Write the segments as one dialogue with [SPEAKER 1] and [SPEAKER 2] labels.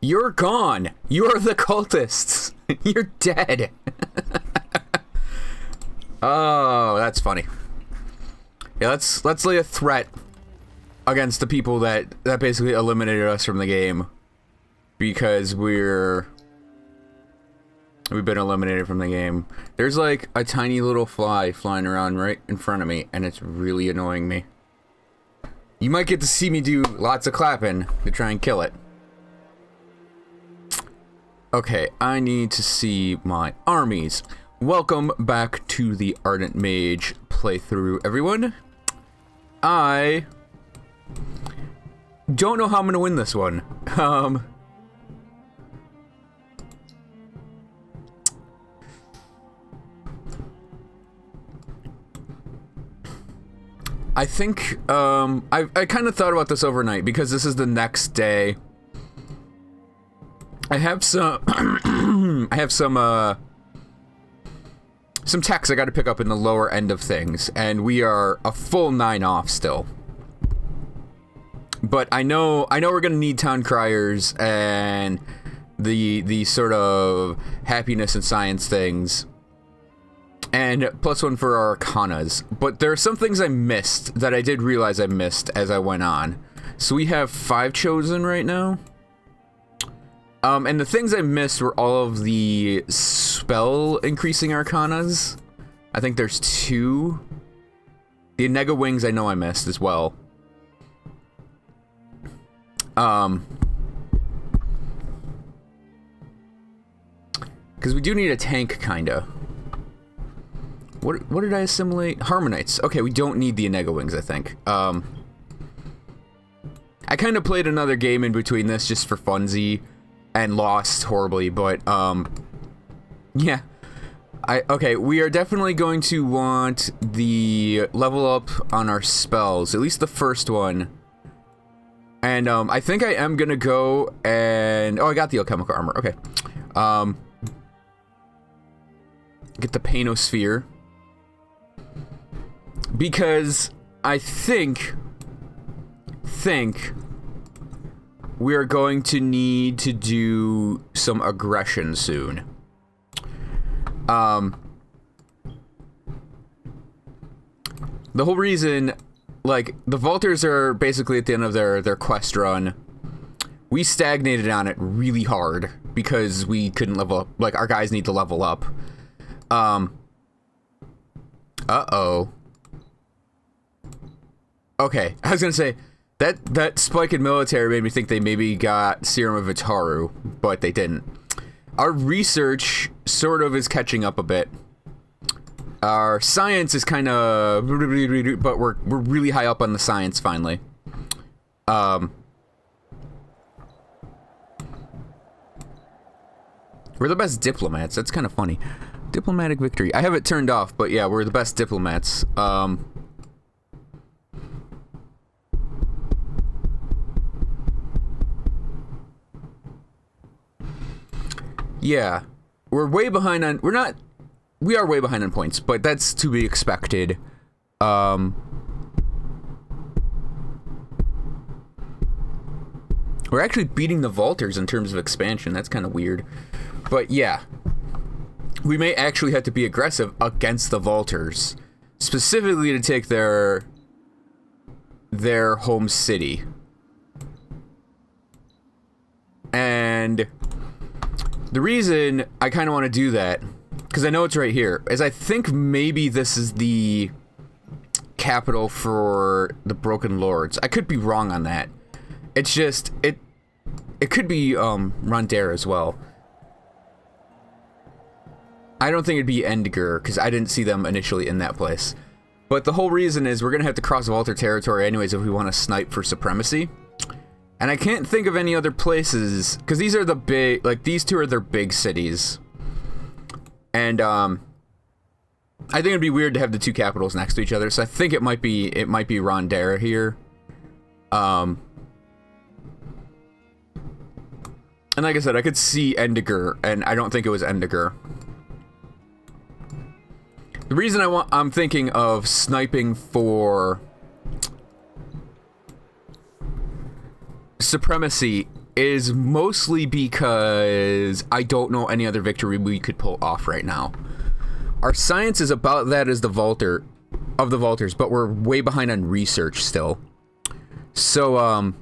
[SPEAKER 1] You're gone. You're the cultists. You're dead. Oh, that's funny. Yeah, let's lay a threat against the people that basically eliminated us from the game because we've been eliminated from the game. There's like a tiny little fly flying around right in front of me, and it's really annoying me. You might get to see me do lots of clapping to try and kill it. Okay, I need to see my armies. Welcome back to the Ardent Mage playthrough, everyone. I don't know how I'm gonna win this one. I think, I kind of thought about this overnight because this is the next day. I have some, some techs I got to pick up in the lower end of things, and we are a full 9 off still. But I know we're gonna need town criers and the sort of happiness and science things, and +1 for our arcanas. But there are some things I missed that I did realize I missed as I went on. So we have 5 chosen right now. And the things I missed were all of the spell increasing arcanas. I think there's 2. The Nega Wings I know I missed as well. Because we do need a tank, kinda. What did I assimilate? Harmonites. Okay, we don't need the Nega Wings, I think. I kind of played another game in between this just for funsies and lost horribly, but yeah. Okay, we are definitely going to want the level up on our spells, at least the first one. And I think I am gonna go and I got the alchemical armor. Okay. Get the Painosphere. Because I think we are going to need to do some aggression soon. The whole reason, like, the Vaulters are basically at the end of their quest run. We stagnated on it really hard because we couldn't level up. Like, our guys need to level up. Uh-oh. Okay, I was gonna say, that spike in military made me think they maybe got Serum of Itaru, but they didn't. Our research sort of is catching up a bit. Our science is kind of, but we're really high up on the science finally. We're the best diplomats. That's kind of funny. Diplomatic victory. I have it turned off, but yeah, we're the best diplomats. Yeah, we're way behind on. We are way behind on points, but that's to be expected. We're actually beating the Vaulters in terms of expansion. That's kind of weird. But yeah, we may actually have to be aggressive against the Vaulters, specifically to take their home city. And the reason I kind of want to do that, because I know it's right here, is I think maybe this is the capital for the Broken Lords. I could be wrong on that. It's just, it could be Rondare as well. I don't think it'd be Endiger, because I didn't see them initially in that place. But the whole reason is we're going to have to cross Vaulter territory anyways if we want to snipe for supremacy. And I can't think of any other places, because these are the big, like, these 2 are their big cities. And, I think it'd be weird to have the 2 capitals next to each other, so I think it might be Rondare here. And like I said, I could see Endiger, and I don't think it was Endiger. The reason I'm thinking of sniping for supremacy is mostly because I don't know any other victory we could pull off right now. Our science is about that as the Vaulter of the Vaulters, but we're way behind on research still. So,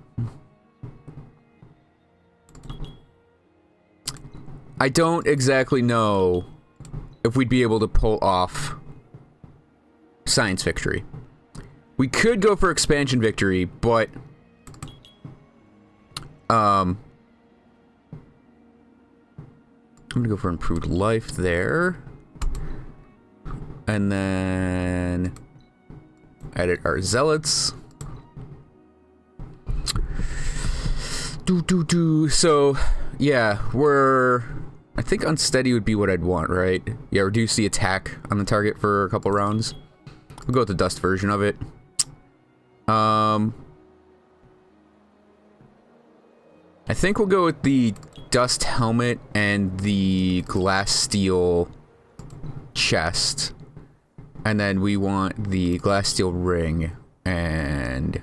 [SPEAKER 1] I don't exactly know if we'd be able to pull off science victory. We could go for expansion victory, but I'm gonna go for improved life there. And then edit our zealots. So, yeah, I think unsteady would be what I'd want, right? Yeah, reduce the attack on the target for a couple rounds. We'll go with the dust version of it. I think we'll go with the dust helmet and the glass steel chest. And then we want the glass steel ring and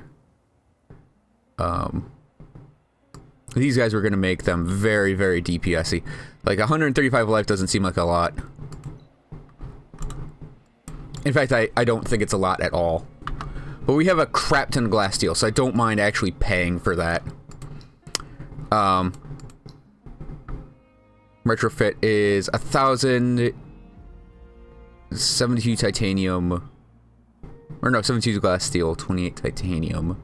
[SPEAKER 1] these guys were going to make them very, very DPS-y. Like 135 life doesn't seem like a lot. In fact, I don't think it's a lot at all. But we have a crap ton of glass steel, so I don't mind actually paying for that. Retrofit is 1,072 titanium. Or no, 72 glass steel, 28 titanium.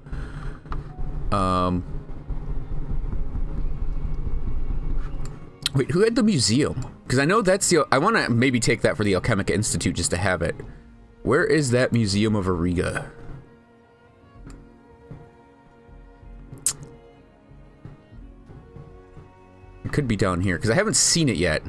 [SPEAKER 1] Wait, who had the museum? Because I know that's the... I want to maybe take that for the Alchemic Institute just to have it. Where is that Museum of Ariga? It could be down here, because I haven't seen it yet.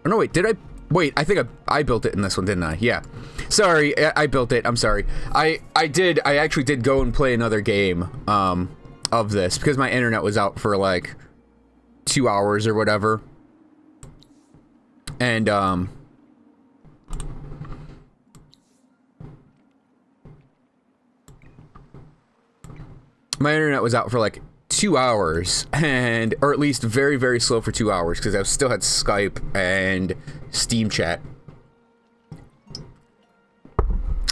[SPEAKER 1] Oh, no, wait, did I... Wait, I think I built it in this one, didn't I? Yeah. Sorry, I built it. I'm sorry. I actually did go and play another game of this, because my internet was out for, like, 2 hours or whatever. And, my internet was out for, like, 2 hours, or at least very, very slow for 2 hours, because I still had Skype and Steam chat.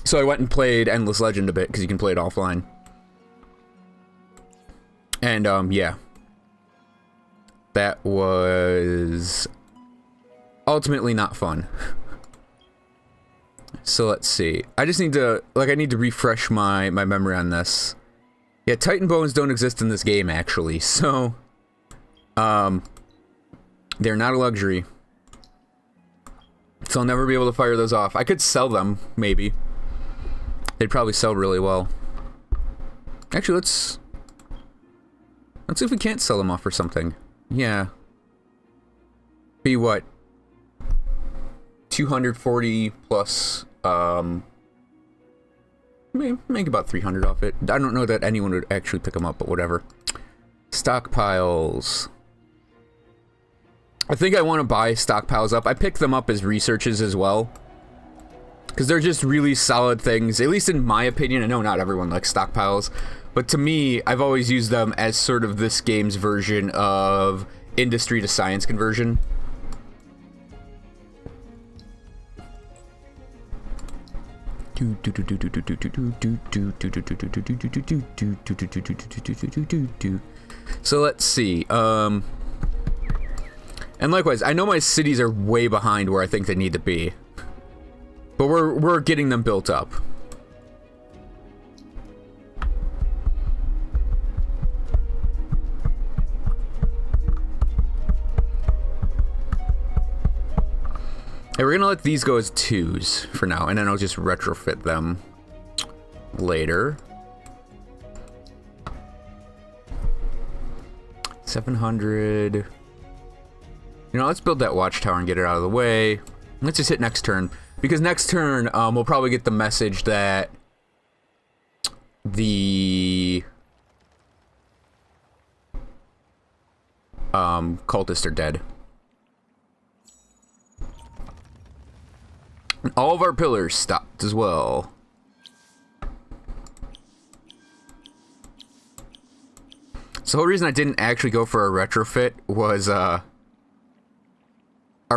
[SPEAKER 1] So I went and played Endless Legend a bit, because you can play it offline. And, yeah. That was ultimately not fun. So let's see. I just need to, I need to refresh my memory on this. Yeah, Titan bones don't exist in this game, actually, so, they're not a luxury. So I'll never be able to fire those off. I could sell them, maybe. They'd probably sell really well. Actually, let's see if we can't sell them off for something. Yeah. Be what? 240 plus, make about 300 off it. I don't know that anyone would actually pick them up, but whatever. Stockpiles. I think I want to buy stockpiles up. I pick them up as researches as well, because they're just really solid things, at least in my opinion. I know not everyone likes stockpiles, but to me, I've always used them as sort of this game's version of industry to science conversion. So let's see. And likewise, I know my cities are way behind where I think they need to be, but we're getting them built up. Hey, we're gonna let these go as 2s for now, and then I'll just retrofit them later. 700. You know, let's build that watchtower and get it out of the way. Let's just hit next turn, because next turn we'll probably get the message that the cultists are dead. And all of our pillars stopped as well. So the whole reason I didn't actually go for a retrofit was our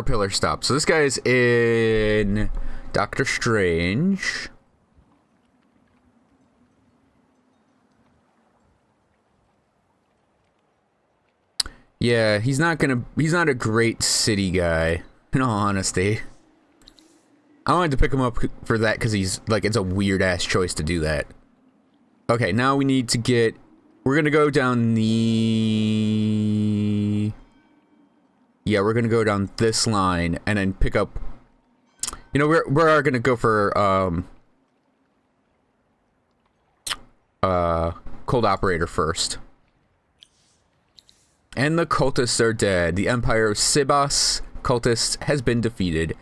[SPEAKER 1] pillar stop. So this guy's in Doctor Strange. Yeah, he's not a great city guy, in all honesty. I wanted to pick him up for that because he's, like, it's a weird-ass choice to do that. Okay, now we need to get... We're gonna go down the... Yeah, we're gonna go down this line and then pick up... You know, we're gonna go for, Cold Operator first. And the cultists are dead. The Empire of Sibos cultists has been defeated.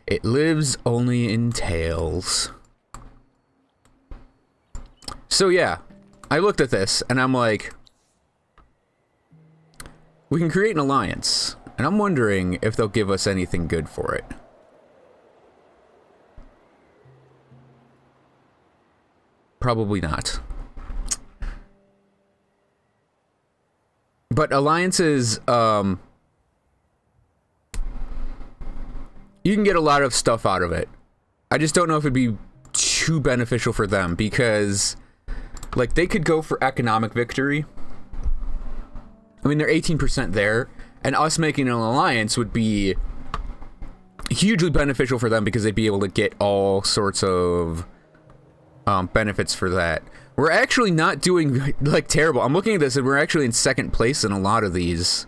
[SPEAKER 1] It lives only in tales. So yeah, I looked at this and I'm like, we can create an alliance. And I'm wondering if they'll give us anything good for it. Probably not. But alliances, you can get a lot of stuff out of it. I just don't know if it'd be too beneficial for them because, like, they could go for economic victory. I mean, they're 18% there, and us making an alliance would be hugely beneficial for them because they'd be able to get all sorts of benefits for that. We're actually not doing, like, terrible. I'm looking at this, and we're actually in second place in a lot of these.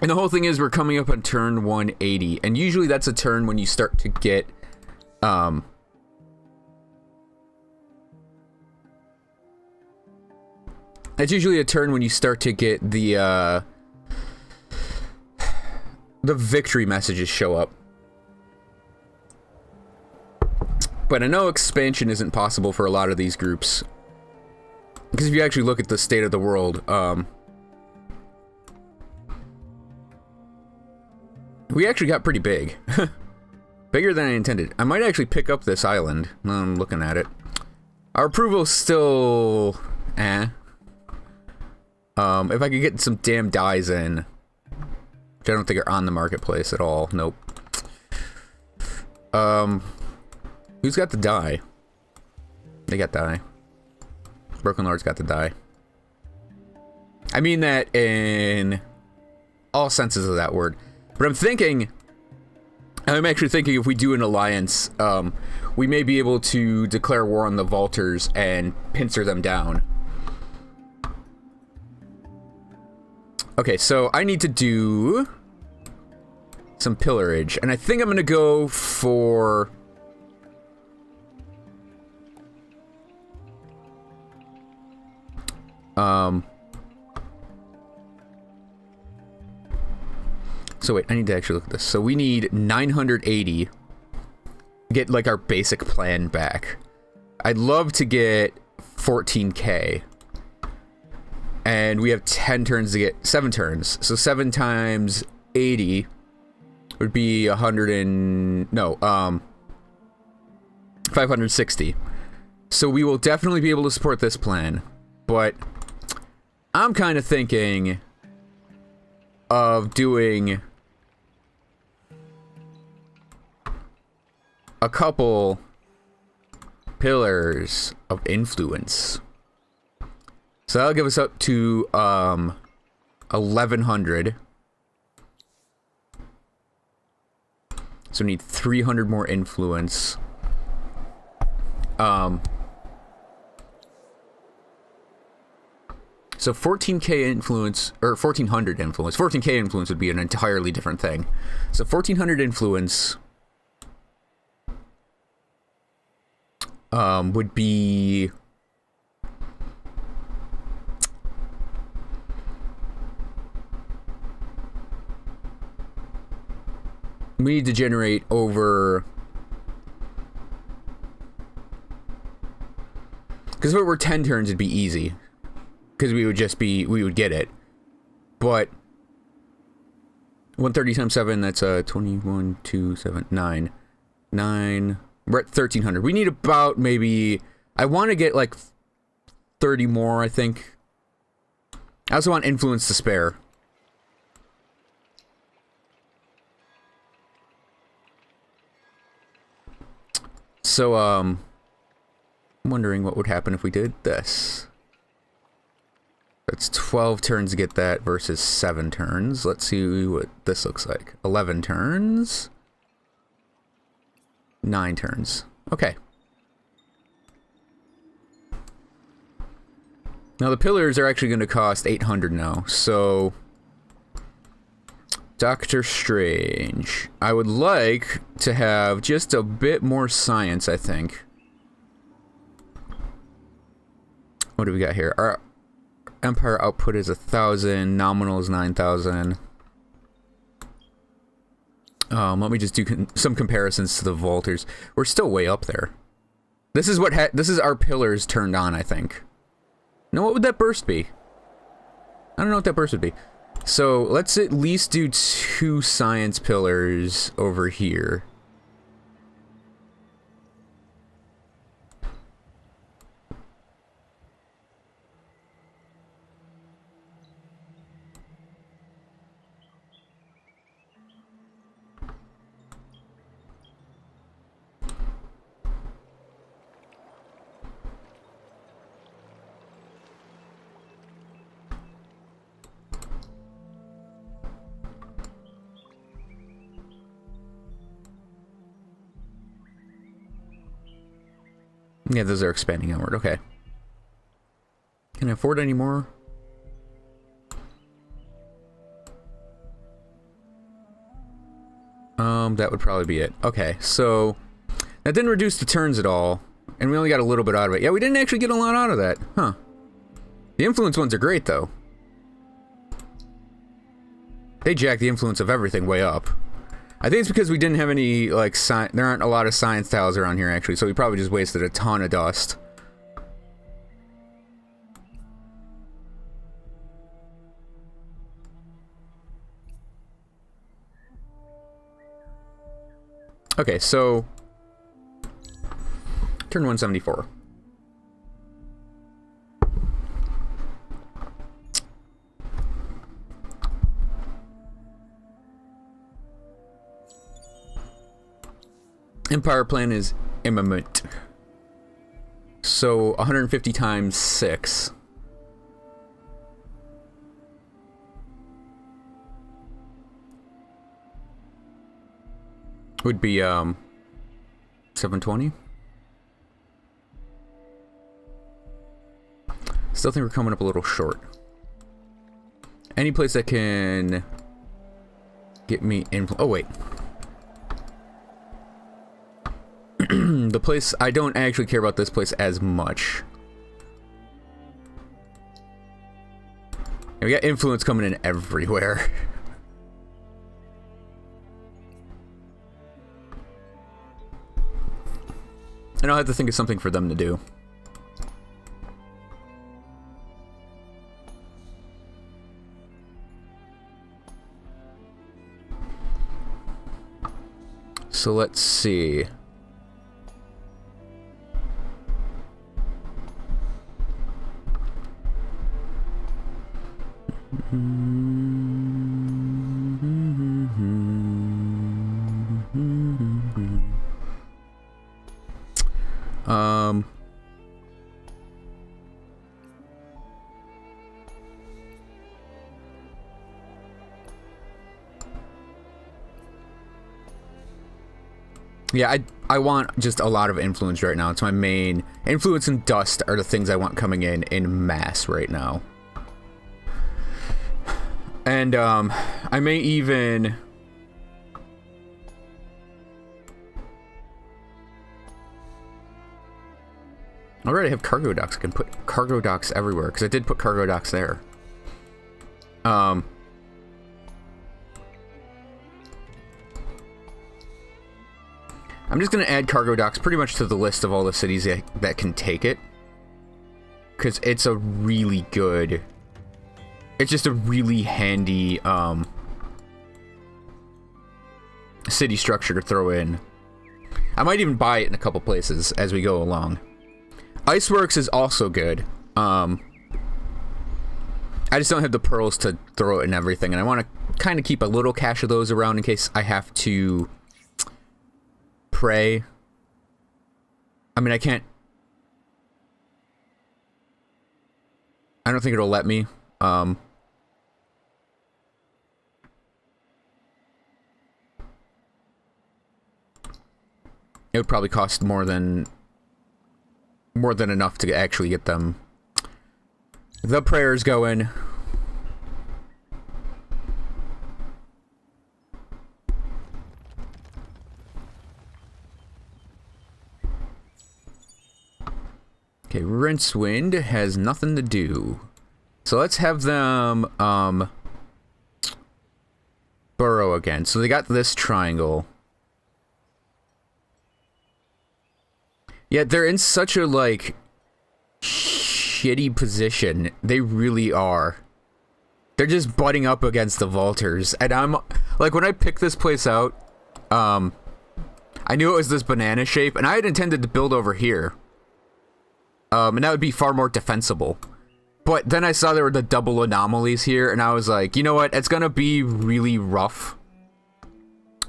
[SPEAKER 1] And the whole thing is we're coming up on turn 180, and usually that's a turn when you start to get, it's usually a turn when you start to get the victory messages show up. But I know expansion isn't possible for a lot of these groups. Because if you actually look at the state of the world, we actually got pretty big. Bigger than I intended. I might actually pick up this island. Now I'm looking at it. Our approval's still... eh. If I could get some damn dyes in. Which I don't think are on the marketplace at all. Nope. Who's got the dye? They got dye. Broken Lord's got the dye. I mean that in all senses of that word. But I'm actually thinking if we do an alliance, we may be able to declare war on the Vaulters and pincer them down. Okay, so I need to do some pillage, and I think I'm gonna go for... So wait, I need to actually look at this. So we need 980 to get, like, our basic plan back. I'd love to get 14k. And we have 10 turns to get... 7 turns. So 7 times 80 would be 560. So we will definitely be able to support this plan. But I'm kind of thinking of doing a couple pillars of influence. So that'll give us up to 1100. So we need 300 more influence. So 14k influence, or 1400 influence. 14k influence would be an entirely different thing. So 1400 influence would be... We need to generate over... Because if it were 10 turns, it'd be easy. Because we would get it. But 130 times 7, that's 21, 2, 7, 9. 9. We're at 1,300. We need about maybe... I want to get like 30 more, I think. I also want influence to spare. So, I'm wondering what would happen if we did this. That's 12 turns to get that versus 7 turns. Let's see what this looks like. 11 turns. 9 turns. Okay. Now the pillars are actually going to cost 800 now, so... Doctor Strange. I would like to have just a bit more science, I think. What do we got here? Our Empire output is 1,000, nominal is 9,000. Let me just do some comparisons to the Vaulters. We're still way up there. This is what this is our pillars turned on, I think. Now, what would that burst be? I don't know what that burst would be. So, let's at least do 2 science pillars over here. Yeah, those are expanding outward. Okay. Can I afford any more? That would probably be it. Okay, so that didn't reduce the turns at all, and we only got a little bit out of it. Yeah, we didn't actually get a lot out of that. Huh. The influence ones are great, though. They jack the influence of everything way up. I think it's because we didn't have any, like, there aren't a lot of science tiles around here, actually, so we probably just wasted a ton of dust. Okay, so... Turn 174. Empire plan is imminent. So 150 times 6. Would be 720. Still think we're coming up a little short. Any place that can get me in. Oh wait. The place, I don't actually care about this place as much. We got influence coming in everywhere. And I'll have to think of something for them to do. So let's see. Yeah, I want just a lot of influence right now. It's my main... Influence and dust are the things I want coming in mass right now. And, I may even... I already have cargo docks. I can put cargo docks everywhere, because I did put cargo docks there. I'm just going to add cargo docks pretty much to the list of all the cities that can take it. Because it's a really good... It's just a really handy city structure to throw in. I might even buy it in a couple places as we go along. Iceworks is also good. I just don't have the pearls to throw it in everything, and I want to kind of keep a little cache of those around in case I have to pray. I mean, I can't... I don't think it'll let me. It would probably cost more than enough to actually get them. The prayers going. Okay, Rincewind has nothing to do. So let's have them burrow again. So they got this triangle. Yeah, they're in such a, like, shitty position. They really are. They're just butting up against the vaulters. And I'm, like, when I picked this place out, I knew it was this banana shape, and I had intended to build over here. And that would be far more defensible. But then I saw there were the double anomalies here, and I was like, you know what? It's gonna be really rough.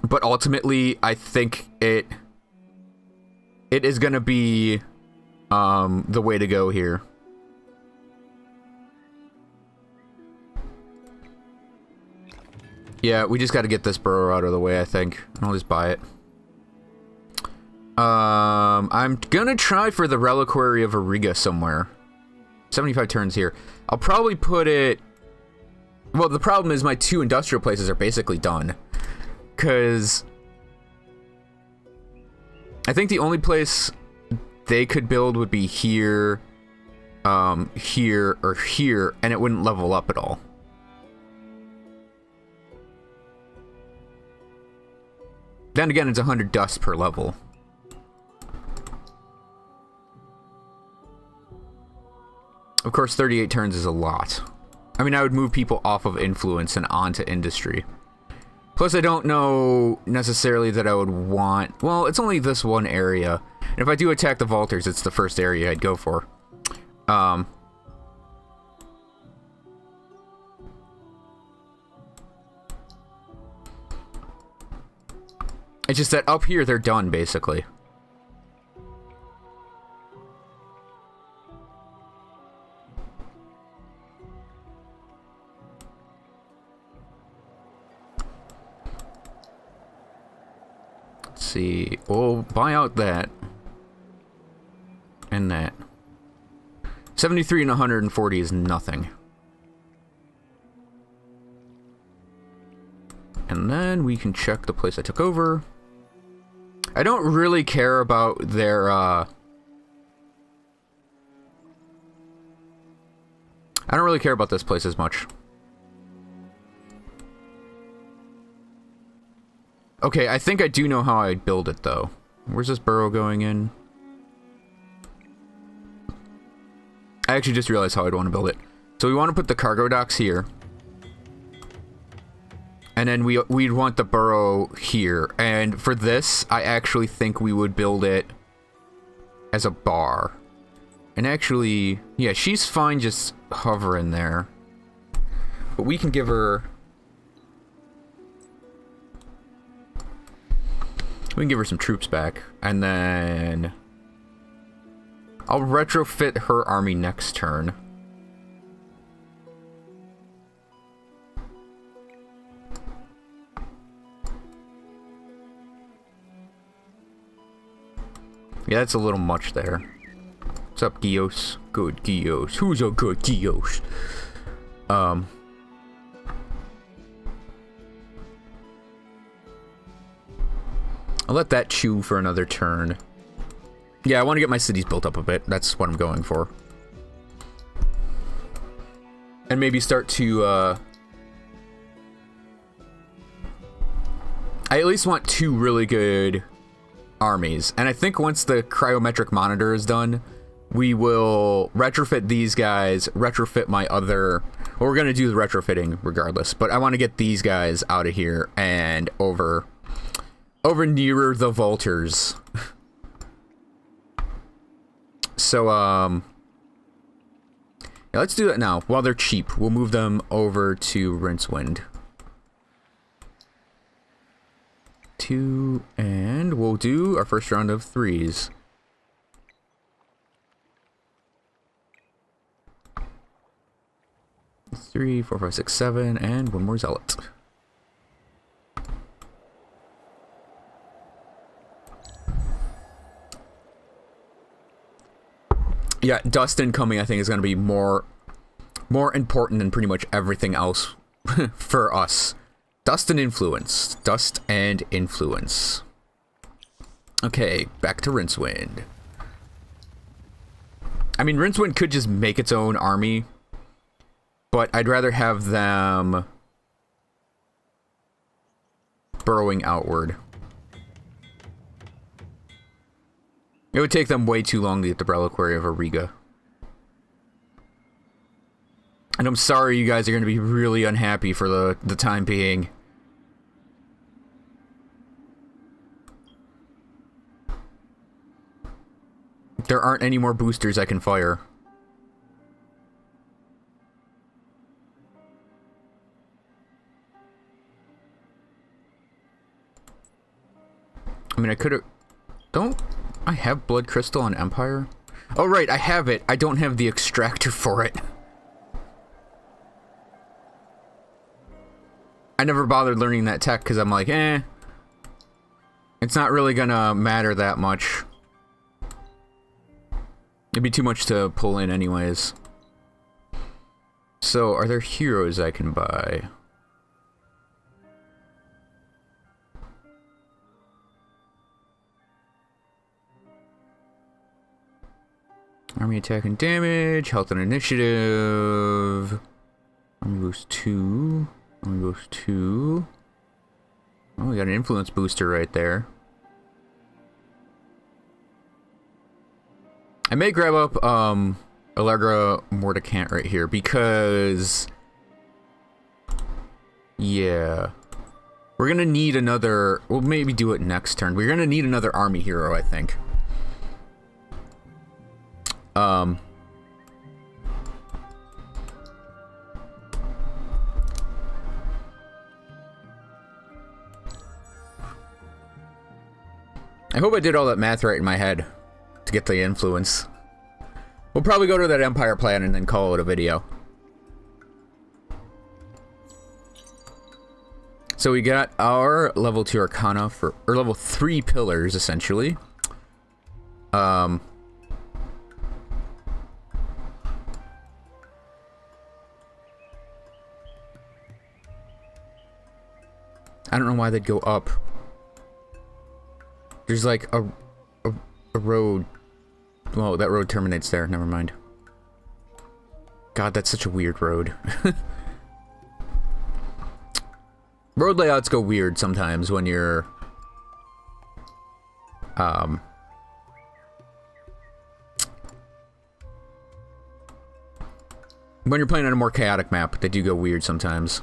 [SPEAKER 1] But ultimately, I think it is gonna be the way to go here. Yeah, we just got to get this burrow out of the way, I think. I'll just buy it. I'm gonna try for the Reliquary of Auriga somewhere. 75 turns here. I'll probably put it... Well, the problem is my 2 industrial places are basically done. Because I think the only place they could build would be here, here, or here, and it wouldn't level up at all. Then again, it's 100 dust per level. Of course, 38 turns is a lot. I mean, I would move people off of influence and onto industry. Plus, I don't know necessarily that I would want... Well, it's only this one area. And if I do attack the vaulters, it's the first area I'd go for. It's just that up here, they're done, basically. See, we'll buy out that and that. 73 and 140 is nothing. And then we can check the place I took over. I don't really care about their I don't really care about this place as much. Okay, I think I do know how I'd build it, though. Where's this burrow going in? I actually just realized how I'd want to build it. So we want to put the cargo docks here. And then we'd want the burrow here. And for this, I actually think we would build it as a bar. And actually, yeah, she's fine just hovering there. But we can give her... We can give her some troops back, and then I'll retrofit her army next turn. Yeah, that's a little much there. What's up, Gios? Good Gios. Who's a good Gios? I'll let that chew for another turn. Yeah, I want to get my cities built up a bit. That's what I'm going for. And maybe start to, I at least want 2 really good armies. And I think once the cryometric monitor is done, we will retrofit these guys, retrofit my other... Well, we're going to do the retrofitting regardless. But I want to get these guys out of here and over over nearer the Vultures. So, yeah, let's do that now. While they're cheap, we'll move them over to Rincewind. 2, and we'll do our first round of 3s. Three, 4, 5, 6, 7, and one more Zealot. Yeah, dust incoming I think is going to be more important than pretty much everything else for us. Dust and influence. Dust and influence. Okay, back to Rincewind. I mean, Rincewind could just make its own army, but I'd rather have them burrowing outward. It would take them way too long to get the Reliquary of Auriga. And I'm sorry you guys are going to be really unhappy for the time being. There aren't any more boosters I can fire. I mean, I could have... Don't I have Blood Crystal on Empire? Oh, right, I have it. I don't have the extractor for it. I never bothered learning that tech because I'm like, it's not really gonna matter that much. It'd be too much to pull in anyways. So, are there heroes I can buy? Army attack and damage, health and initiative. Army boost 2. Army boost 2. Oh, we got an influence booster right there. I may grab up Allegra Mordicant right here because, yeah, we're gonna need another. We'll maybe do it next turn. We're gonna need another army hero, I think. I hope I did all that math right in my head to get the influence. We'll probably go to that Empire plan and then call it a video. So we got our level 2 Arcana for, or level 3 pillars, essentially. I don't know why they'd go up. There's like a road. Well, that road terminates there. Never mind. God, that's such a weird road. Road layouts go weird sometimes when you're... when you're playing on a more chaotic map, they do go weird sometimes.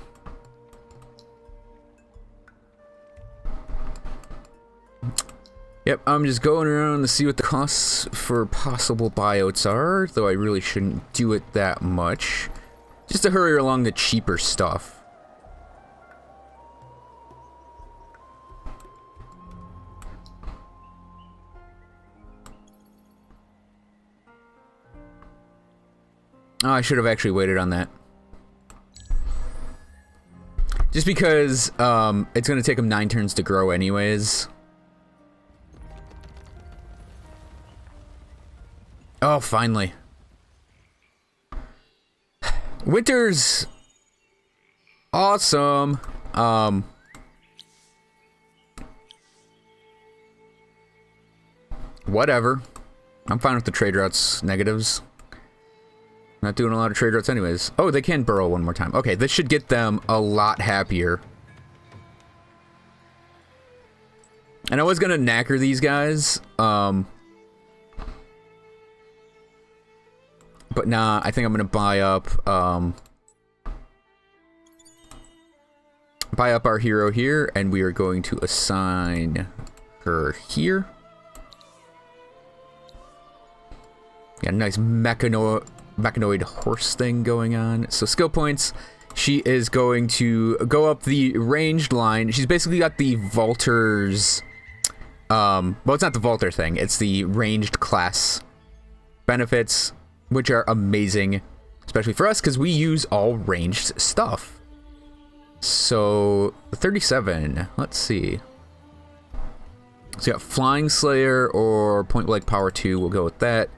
[SPEAKER 1] Yep, I'm just going around to see what the costs for possible buyouts are, though I really shouldn't do it that much. Just to hurry along the cheaper stuff. Oh, I should have actually waited on that. Just because it's going to take them 9 turns to grow anyways. Oh, finally. Winter's awesome. Whatever. I'm fine with the trade routes negatives. Not doing a lot of trade routes anyways. Oh, they can burrow one more time. Okay, this should get them a lot happier. And I was gonna knacker these guys. But nah, I think I'm gonna buy up buy up our hero here, and we are going to assign her here. Got a nice mechanoid horse thing going on. So skill points, she is going to go up the ranged line. She's basically got the Vaulter's... well, it's not the Vaulter thing. It's the ranged class benefits, which are amazing. Especially for us, because we use all ranged stuff. So, 37. Let's see. So you got Flying Slayer or Point Blank Power 2. We'll go with that.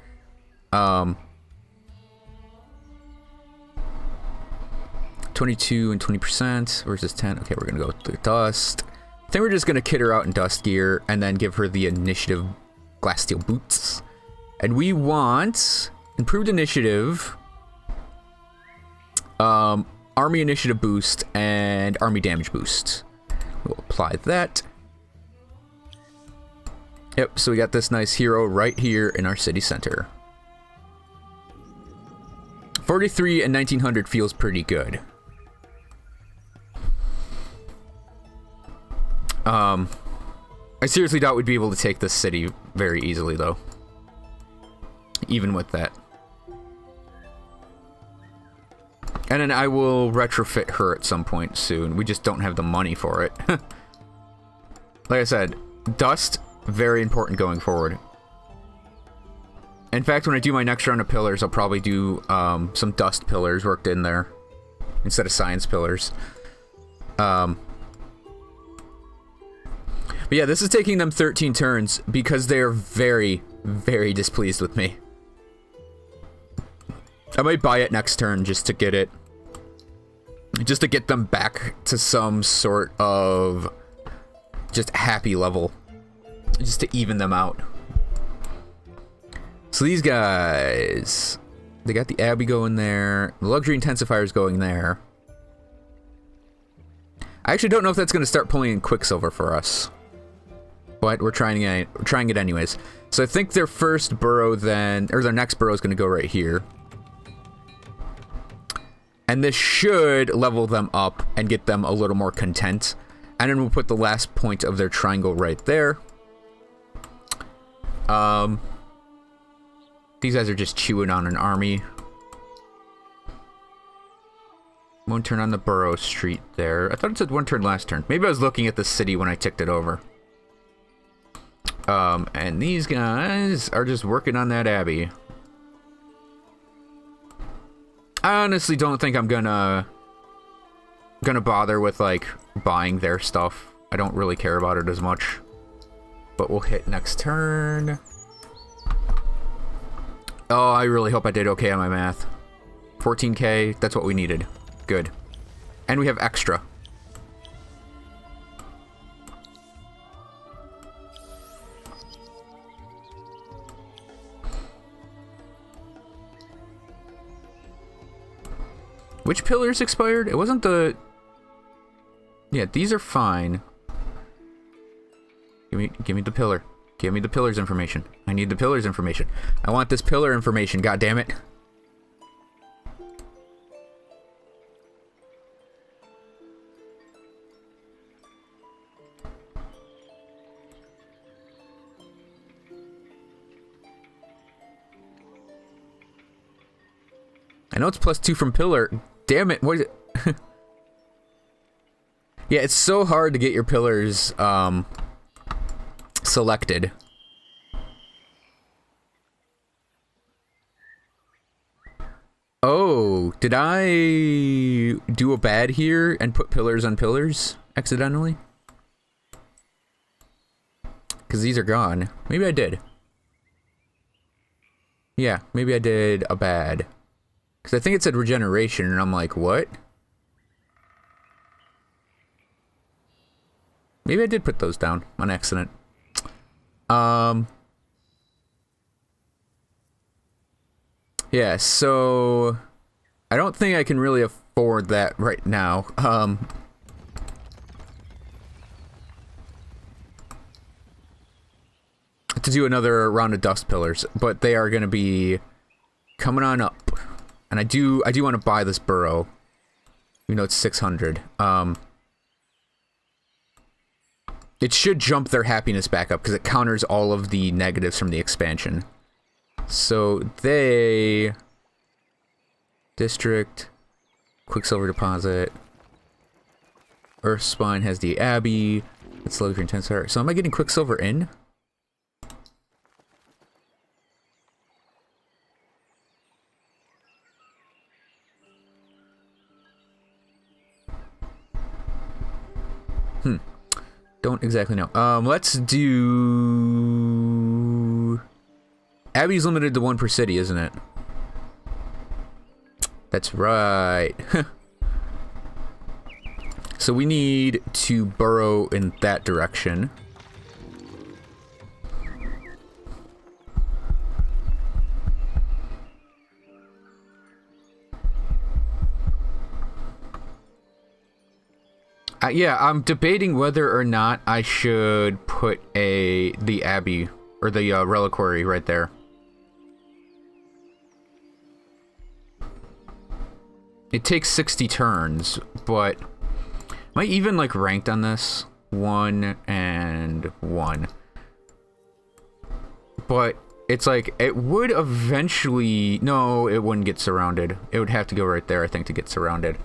[SPEAKER 1] 22 and 20% versus 10. Okay, we're gonna go with the Dust. I think we're just gonna kit her out in Dust gear and then give her the initiative Glass Steel boots. And we want improved initiative, army initiative boost, and army damage boost. We'll apply that. Yep, so we got this nice hero right here in our city center. 43 and 1900 feels pretty good. I seriously doubt we'd be able to take this city very easily, though. Even with that. And then I will retrofit her at some point soon. We just don't have the money for it. Like I said, Dust, very important going forward. In fact, when I do my next round of pillars, I'll probably do some Dust pillars worked in there instead of Science pillars. But yeah, this is taking them 13 turns because they are very, very displeased with me. I might buy it next turn just to get it. Just to get them back to some sort of just happy level. Just to even them out. So these guys, they got the Abbey going there. The Luxury Intensifier is going there. I actually don't know if that's going to start pulling in Quicksilver for us. But we're trying it anyways. So I think their first burrow then, or their next burrow is going to go right here. And this should level them up and get them a little more content. And then we'll put the last point of their triangle right there. These guys are just chewing on an army. One turn on the Borough Street there. I thought it said one turn last turn. Maybe I was looking at the city when I ticked it over. And these guys are just working on that Abbey. I honestly don't think I'm gonna bother with, like, buying their stuff. I don't really care about it as much. But we'll hit next turn. Oh, I really hope I did okay on my math. 14k, that's what we needed. Good. And we have extra. Which pillars expired? It wasn't the... Yeah, these are fine. Give me the pillar. Give me the pillar's information. I need the pillar's information. I want this pillar information, god damn it. I know it's +2 from pillar. Damn it, what is it? Yeah, it's so hard to get your pillars selected. Oh, did I do a bad here and put pillars on pillars accidentally? Because these are gone. Maybe I did. Yeah, maybe I did a bad. Because I think it said regeneration, and I'm like, what? Maybe I did put those down on accident. Yeah, so... I don't think I can really afford that right now. To do another round of dust pillars, but they are going to be coming on up. And I do want to buy this burrow. You know, it's 600. it should jump their happiness back up because it counters all of the negatives from the expansion. So they... District, Quicksilver Deposit, Earthspine has the Abbey, it's low for intense heart. So am I getting Quicksilver in? Don't exactly know. Let's do... Abbey's limited to 1 per city, isn't it? That's right. So we need to burrow in that direction. Yeah, I'm debating whether or not I should put the Abbey or the reliquary right there. It takes 60 turns, but am I even like ranked on this? 1 and 1. But it's like it would eventually... No, it wouldn't get surrounded. It would have to go right there, I think, to get surrounded.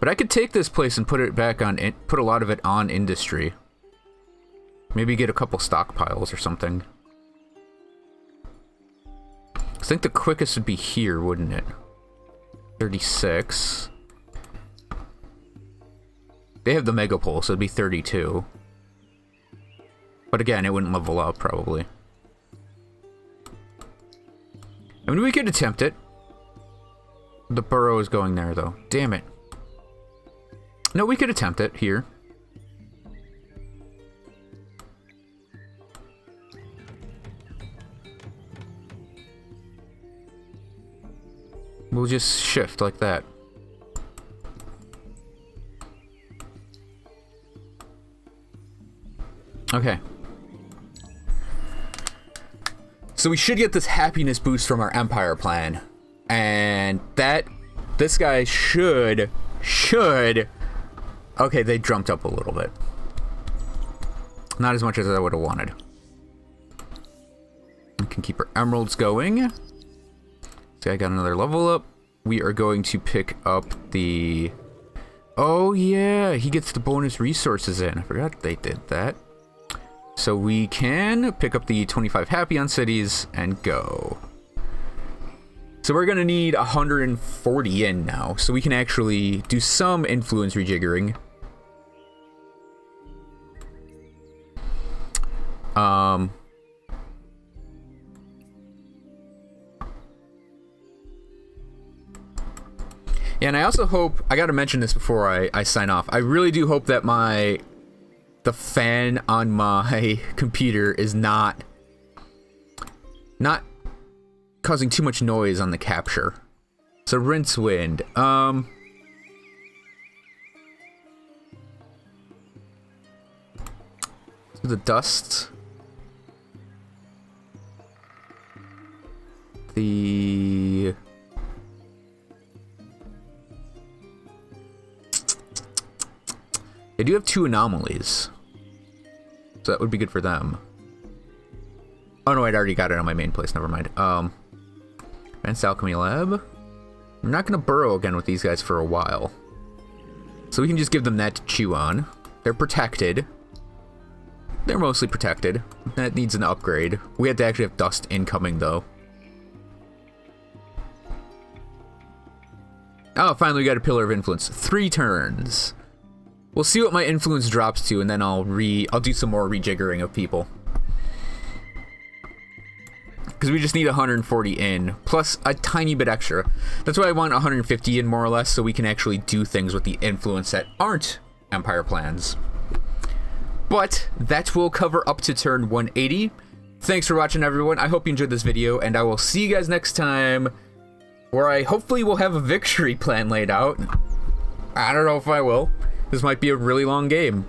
[SPEAKER 1] But I could take this place and put it back on, put a lot of it on industry. Maybe get a couple stockpiles or something. I think the quickest would be here, wouldn't it? 36. They have the Megapole, so it'd be 32. But again, it wouldn't level up, probably. I mean, we could attempt it. The burrow is going there, though. Damn it. No, we could attempt it here. We'll just shift like that. Okay. So we should get this happiness boost from our Empire plan. And this guy should... Okay, they jumped up a little bit. Not as much as I would have wanted. We can keep our emeralds going. See, I got another level up. We are going to pick up the... Oh, yeah, he gets the bonus resources in. I forgot they did that. So we can pick up the 25 happy on cities and go. So we're going to need 140 in now. So we can actually do some influence rejiggering. Yeah, and I also hope, I gotta mention this before I sign off, I really do hope that the fan on my computer is not causing too much noise on the capture. So rinse wind, the dust, the... They do have 2 anomalies, so that would be good for them. Oh no, I'd already got it on my main place, never mind. Advanced Alchemy Lab. I'm not gonna burrow again with these guys for a while. So we can just give them that to chew on. They're protected. They're mostly protected. That needs an upgrade. We have to actually have dust incoming though. Oh, finally we got a Pillar of Influence. 3 turns. We'll see what my influence drops to, and then I'll do some more rejiggering of people. Because we just need 140 in, plus a tiny bit extra. That's why I want 150 in, more or less, so we can actually do things with the influence that aren't Empire plans. But that will cover up to turn 180. Thanks for watching, everyone. I hope you enjoyed this video, and I will see you guys next time, where I hopefully will have a victory plan laid out. I don't know if I will. This might be a really long game.